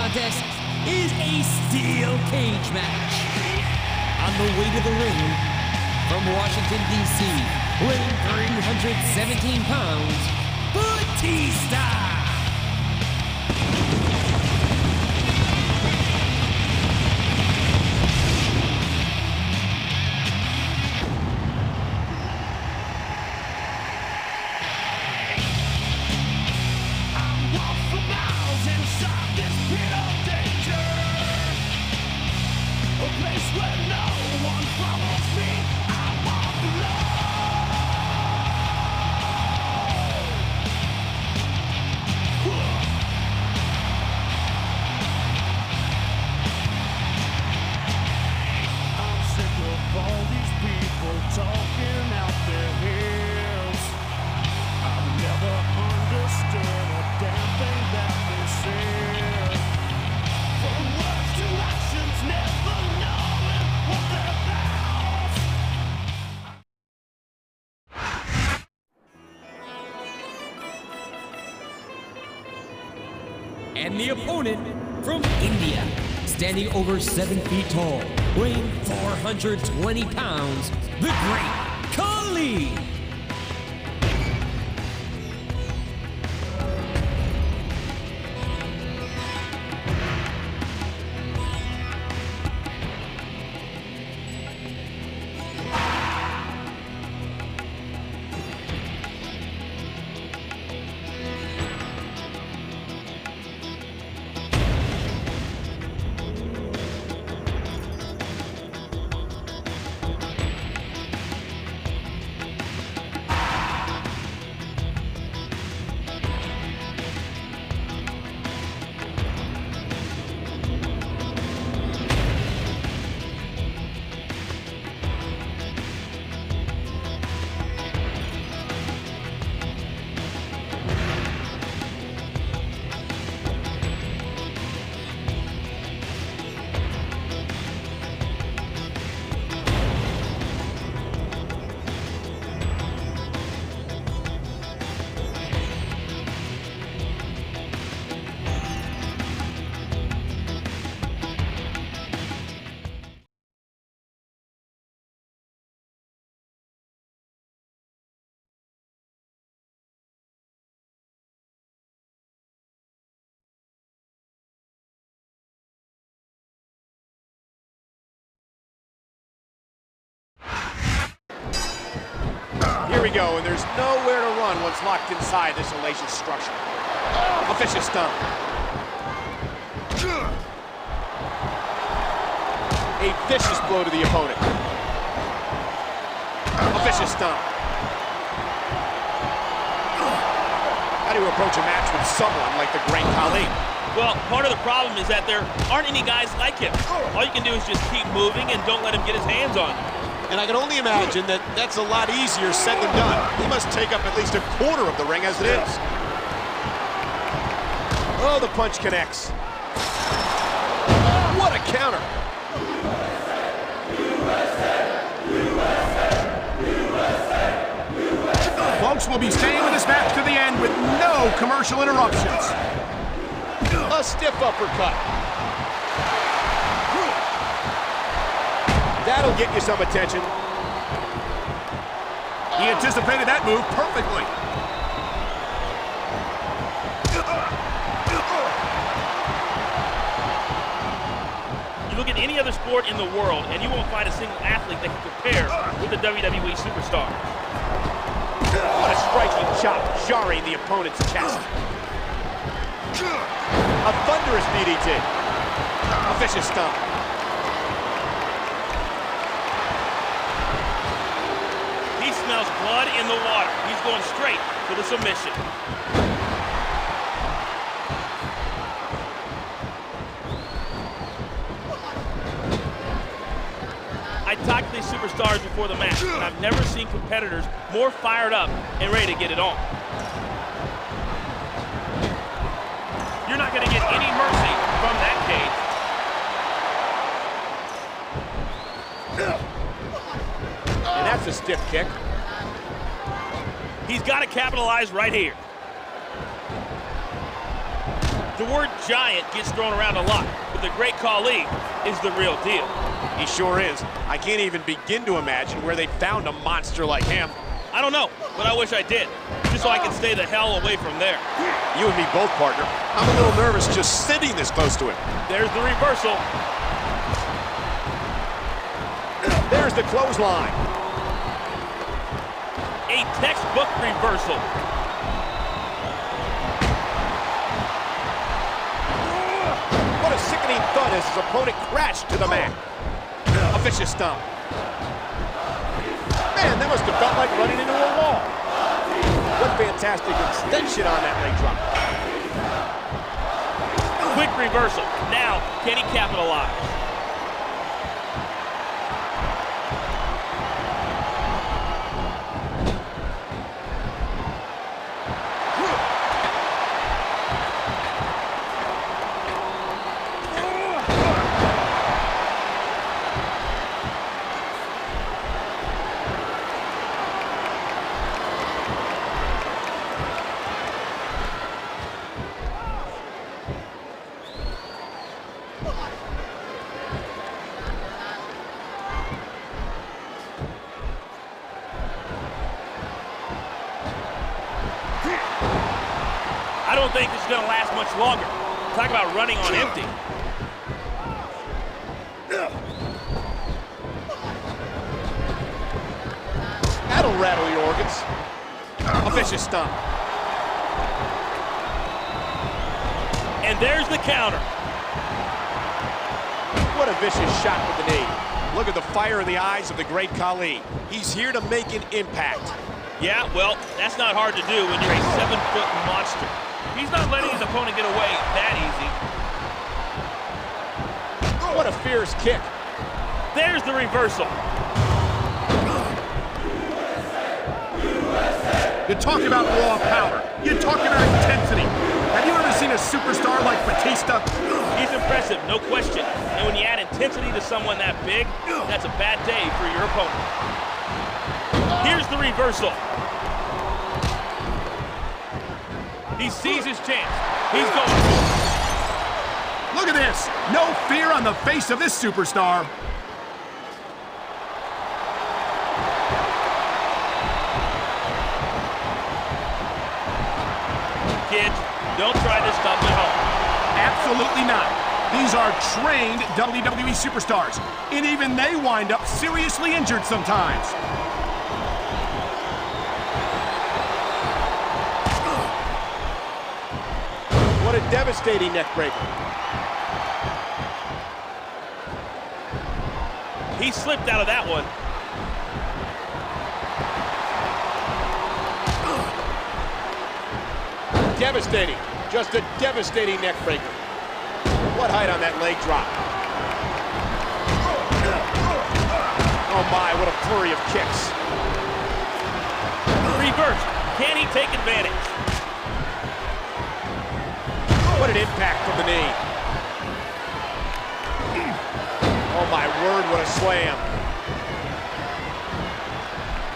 contest is a steel cage match. On the way to the ring, from Washington, D.C., weighing 317 pounds, Batista! And the opponent from India, standing over 7 feet tall, weighing 420 pounds, the great Khali. Here we go, and there's nowhere to run once locked inside this hellacious structure. A vicious stomp. A vicious blow to the opponent. A vicious stomp. How do you approach a match with someone like the great Khali? Well, part of the problem is that there aren't any guys like him. All you can do is just keep moving and don't let him get his hands on you. And I can only imagine that that's a lot easier said than done. He must take up at least a quarter of the ring as it is. Oh, the punch connects. What a counter. Folks, will be staying with this match to the end with no commercial interruptions. A stiff uppercut. That'll get you some attention. He anticipated that move perfectly. You look at any other sport in the world, and you won't find a single athlete that can compare with the WWE superstar. What a striking chop, jarring the opponent's chest. A thunderous DDT. A vicious stomp. He smells blood in the water. He's going straight for the submission. I talked to these superstars before the match, and I've never seen competitors more fired up and ready to get it on. You're not going to get any mercy from that cage. And that's a stiff kick. He's got to capitalize right here. The word giant gets thrown around a lot, but the great Khali is the real deal. He sure is. I can't even begin to imagine where they found a monster like him. I don't know, but I wish I did, just so I could stay the hell away from there. You and me both, partner. I'm a little nervous just sitting this close to him. There's the reversal. There's the clothesline. A textbook reversal. What a sickening thud as his opponent crashed to the mat. A vicious stomp. Man, that must have felt like running into a wall. What fantastic extension on that leg drop. Quick reversal. Now, can he capitalize? I don't think this is going to last much longer. Talk about running on empty. That'll rattle your organs. A vicious stomp. And there's the counter. What a vicious shot with the knee. Look at the fire in the eyes of the great Khali. He's here to make an impact. Yeah, well, that's not hard to do when you're a 7-foot monster. He's not letting his opponent get away that easy. What a fierce kick. There's the reversal. You talk about raw power. You talk about intensity. Have you ever seen a superstar like Batista? He's impressive, no question. And when you add intensity to someone that big, that's a bad day for your opponent. Here's the reversal. He sees his chance. He's going for it. Look at this. No fear on the face of this superstar. Kids, don't try this stuff at home. Absolutely not. These are trained WWE superstars, and even they wind up seriously injured sometimes. What a devastating neck breaker. He slipped out of that one. Devastating. Just a devastating neck breaker. What height on that leg drop. Oh my, what a flurry of kicks. Reverse. Can he take advantage? What an impact from the knee. Oh my word, what a slam.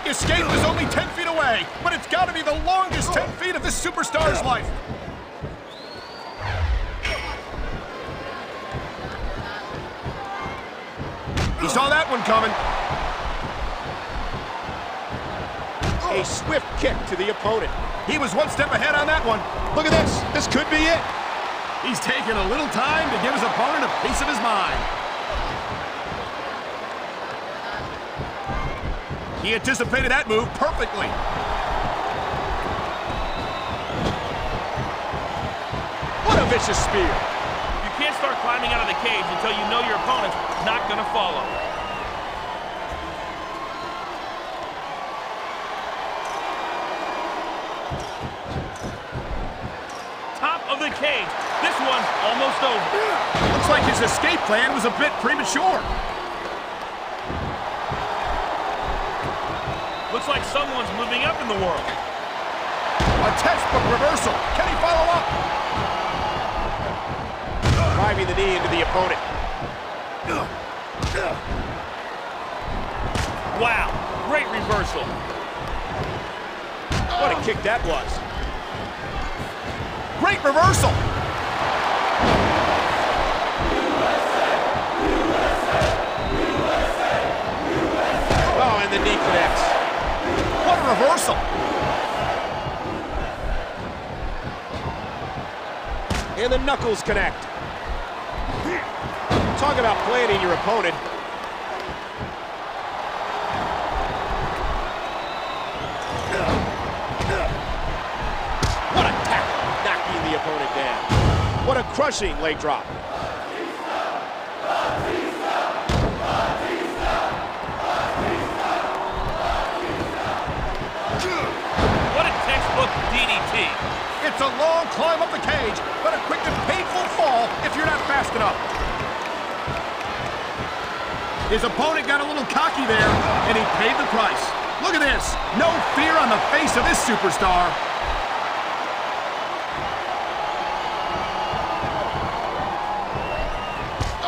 Escape is only 10 feet away, but it's got to be the longest 10 feet of this superstar's life. He saw that one coming. A swift kick to the opponent. He was one step ahead on that one. Look at this. This could be it. He's taking a little time to give his opponent a piece of his mind. He anticipated that move perfectly. What a vicious spear. You can't start climbing out of the cage until you know your opponent's not going to follow. Top of the cage. This one's almost over. Looks like his escape plan was a bit premature. Looks like someone's moving up in the world. A textbook reversal. Can he follow up? Driving the knee into the opponent. Wow, great reversal. What a kick that was. Great reversal. And the knuckles connect. Talk about planning your opponent. What a tackle, knocking the opponent down. What a crushing leg drop. What a textbook DDT. It's a long climb up the cage, but a quick and painful fall if you're not fast enough. His opponent got a little cocky there, and he paid the price. Look at this. No fear on the face of this superstar.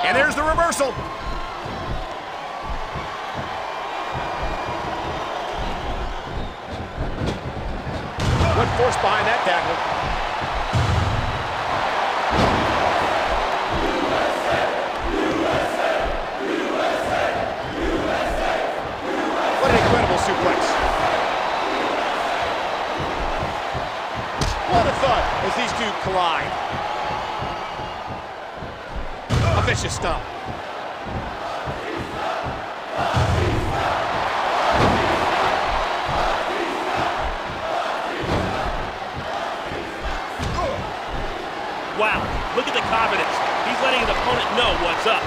And there's the reversal. What force behind that tackle? What an incredible suplex. What a thud as these two collide. A vicious stomp. Wow, look at the confidence. He's letting his opponent know what's up.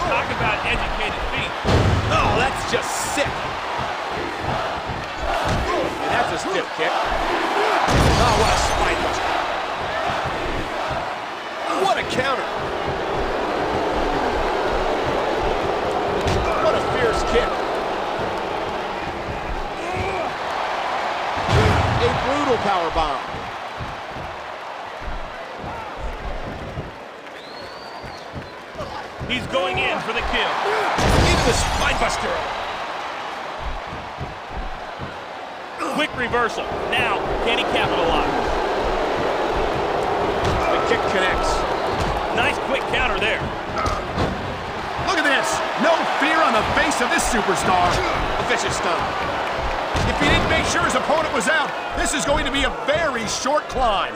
Talk about educated feet. Oh, that's just sick. And that's a stiff kick. Oh, what a spine buster. What a counter. What a fierce kick. A brutal power bomb. He's going in for the kill. Into the spine buster. Quick reversal. Now, can he capitalize? The kick connects. Nice quick counter there. Look at this. No fear on the face of this superstar. A vicious stomp. If he didn't make sure his opponent was out, this is going to be a very short climb.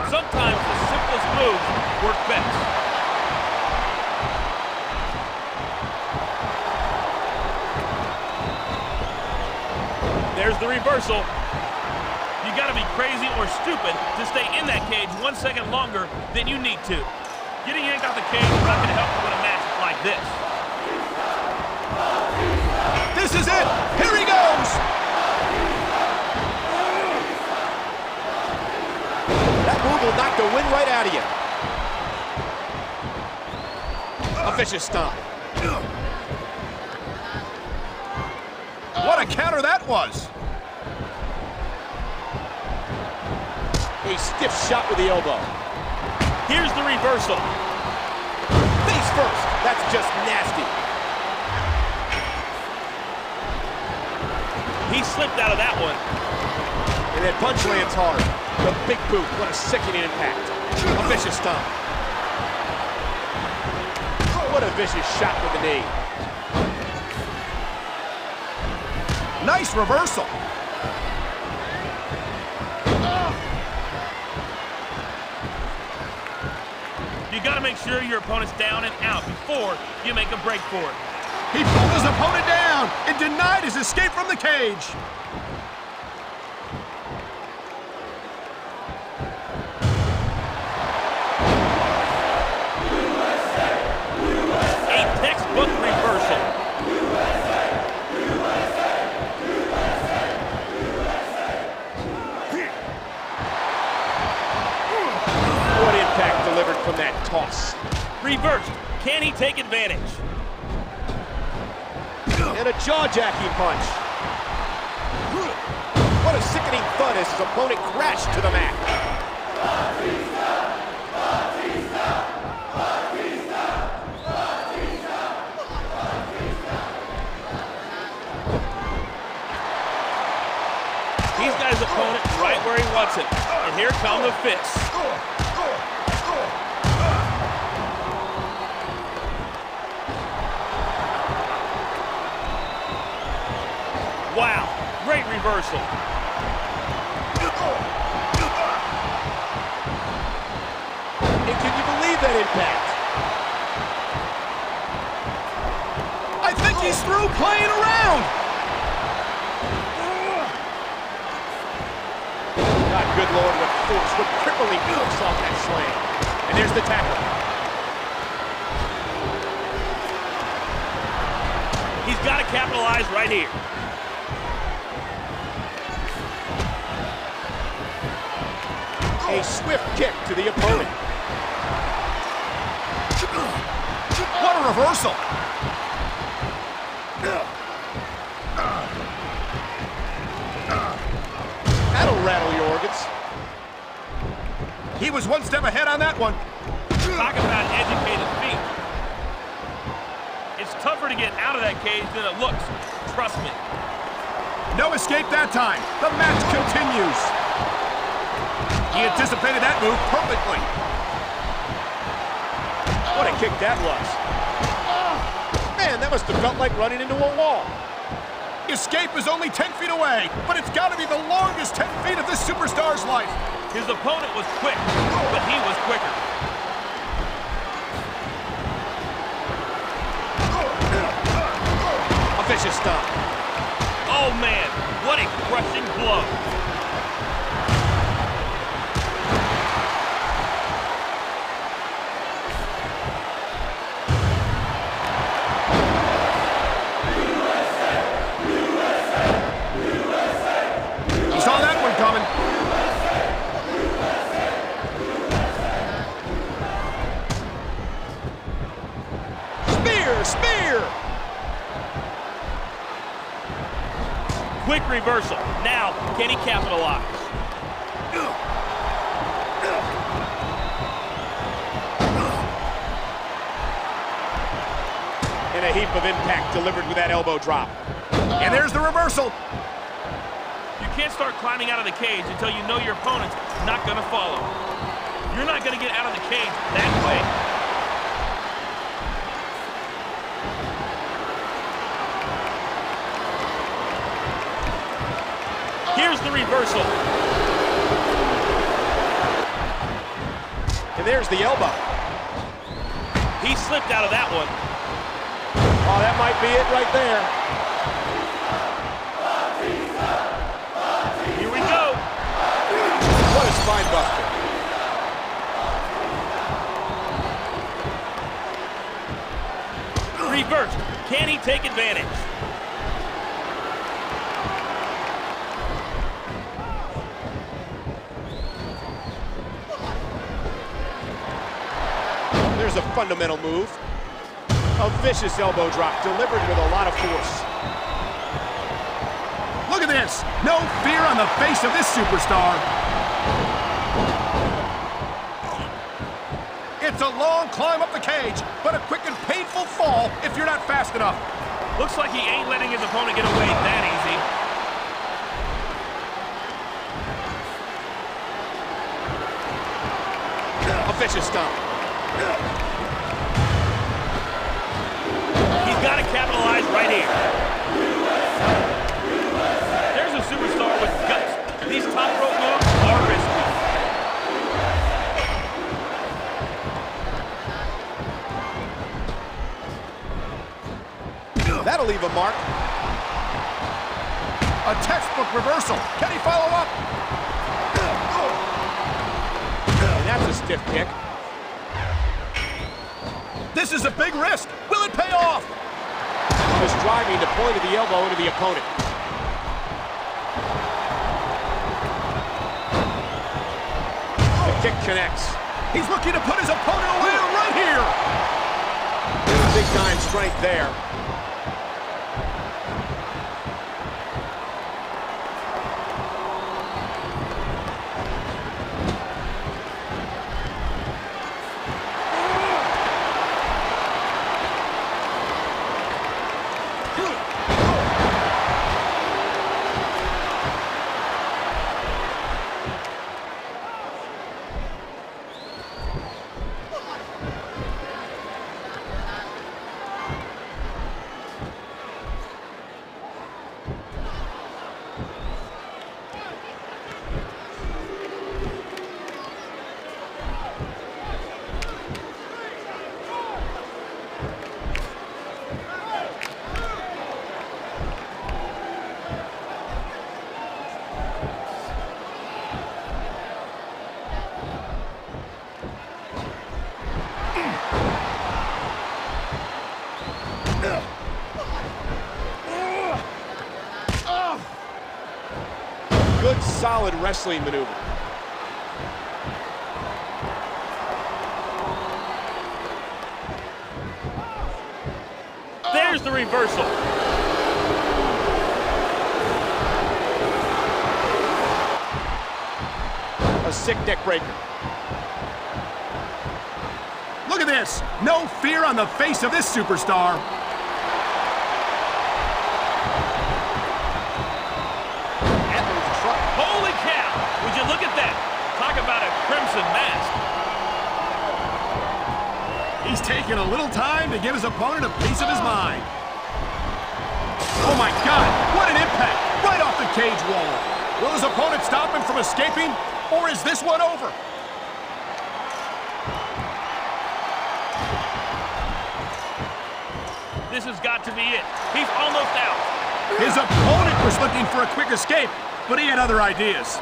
Sometimes the simplest moves work best. There's the reversal. You gotta be crazy or stupid to stay in that cage 1 second longer than you need to. Getting yanked out the cage is not gonna help you win a match like this. This is it. Here he goes. That move will knock the wind right out of you. A vicious stomp. What a counter that was. A stiff shot with the elbow. Here's the reversal. Face first. That's just nasty. He slipped out of that one. And that punch lands hard. The big boot. What a sickening impact. A vicious stomp. What a vicious shot with the knee. Nice reversal. You got to make sure your opponent's down and out before you make a break for it. He pulled his opponent down and denied his escape from the cage. A textbook reversal. What impact delivered from that toss. Reversed. Can he take advantage? And a jaw-jacking punch. What a sickening thud as his opponent crashed to the mat. He's got his opponent right where he wants him. And here come the fists. Wow, great reversal. that impact. I think he's through playing around. God, good Lord, what force, what crippling hooks off that slam. And there's the tackle. He's got to capitalize right here. A swift kick to the opponent. What a reversal. That'll rattle your organs. He was one step ahead on that one. Talk about educated feet. It's tougher to get out of that cage than it looks. Trust me. No escape that time. The match continues. He anticipated that move perfectly. What a kick that was. Man, that must have felt like running into a wall. Escape is only 10 feet away, but it's got to be the longest 10 feet of this superstar's life. His opponent was quick, but he was quicker. A vicious stomp. Oh, man, what a crushing blow. He saw that one coming. Spear! Quick reversal. Now, can he capitalize? And a heap of impact delivered with that elbow drop. And there's the reversal. You can't start climbing out of the cage until you know your opponent's not going to follow. You're not going to get out of the cage that way. Here's the reversal. And there's the elbow. He slipped out of that one. Oh, that might be it right there. Here we go. What a spine buster. Reversed. Can he take advantage? There's a fundamental move. A vicious elbow drop delivered with a lot of force. Look at this. No fear on the face of this superstar. It's a long climb up the cage, but a quick and painful fall if you're not fast enough. Looks like he ain't letting his opponent get away that easy. A vicious stomp. He's got to capitalize right here. There's a superstar with guts. These top rope moves are risky. That'll leave a mark. A textbook reversal. Can he follow up? And that's a stiff kick. This is a big risk. Will it pay off? Just driving the point of the elbow into the opponent. The kick connects. He's looking to put his opponent away right here. Big time strength there. solid wrestling maneuver. There's the reversal. A sick neck breaker. Look at this. No fear on the face of this superstar. Holy cow! Would you look at that? Talk about a crimson mask. He's taking a little time to give his opponent a piece of his mind. Oh my God, what an impact! Right off the cage wall. Will his opponent stop him from escaping, or is this one over? This has got to be it. He's almost out. His opponent was looking for a quick escape, but he had other ideas.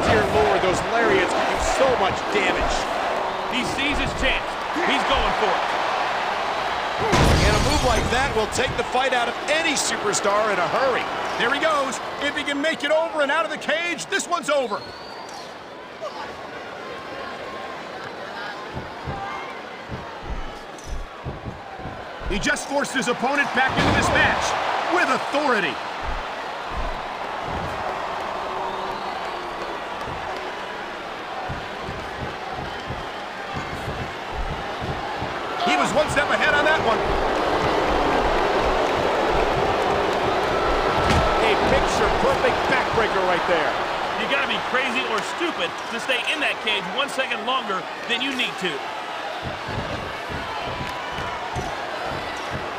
Dear Lord, those lariats can do so much damage. He sees his chance. He's going for it. And a move like that will take the fight out of any superstar in a hurry. There he goes. If he can make it over and out of the cage, this one's over. He just forced his opponent back into this match with authority. He was one step ahead on that one. Picture-perfect backbreaker right there. You gotta be crazy or stupid to stay in that cage 1 second longer than you need to.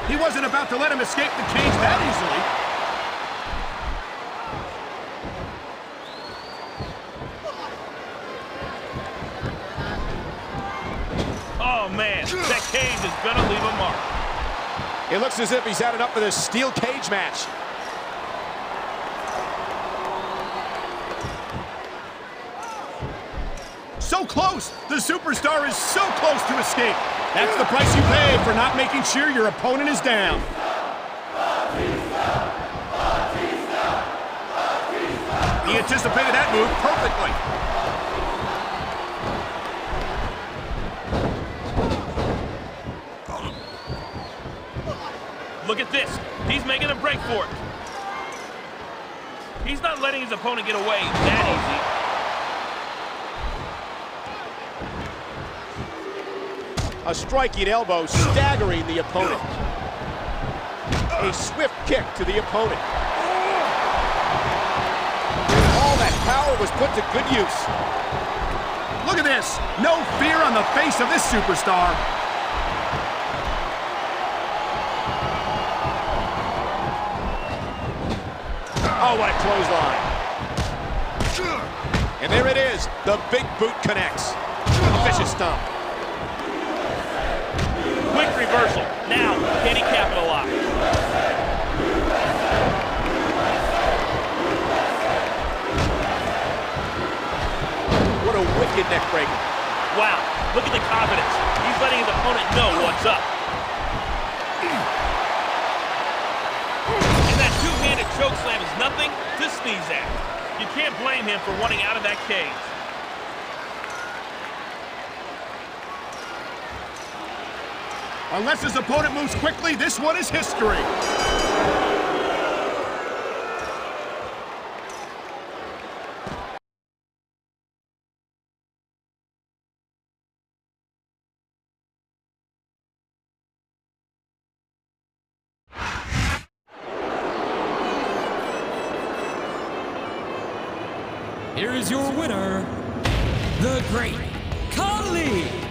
He wasn't about to let him escape the cage that easily. Oh man, that cage is gonna leave a mark. It looks as if he's had enough of this steel cage match. So close! The superstar is so close to escape. That's the price you pay for not making sure your opponent is down. He anticipated that move perfectly. Look at this. He's making a break for it. He's not letting his opponent get away that easy. A striking elbow staggering the opponent. A swift kick to the opponent. All that power was put to good use. Look at this. No fear on the face of this superstar. Oh, what a clothesline. And there it is. The big boot connects. A vicious stomp. Quick reversal. Now, can he capitalize? What a wicked neck breaker. Wow, look at the confidence. He's letting his opponent know what's up. And that two-handed chokeslam is nothing to sneeze at. You can't blame him for wanting out of that cage. Unless his opponent moves quickly, this one is history. Here is your winner, the Great Khali.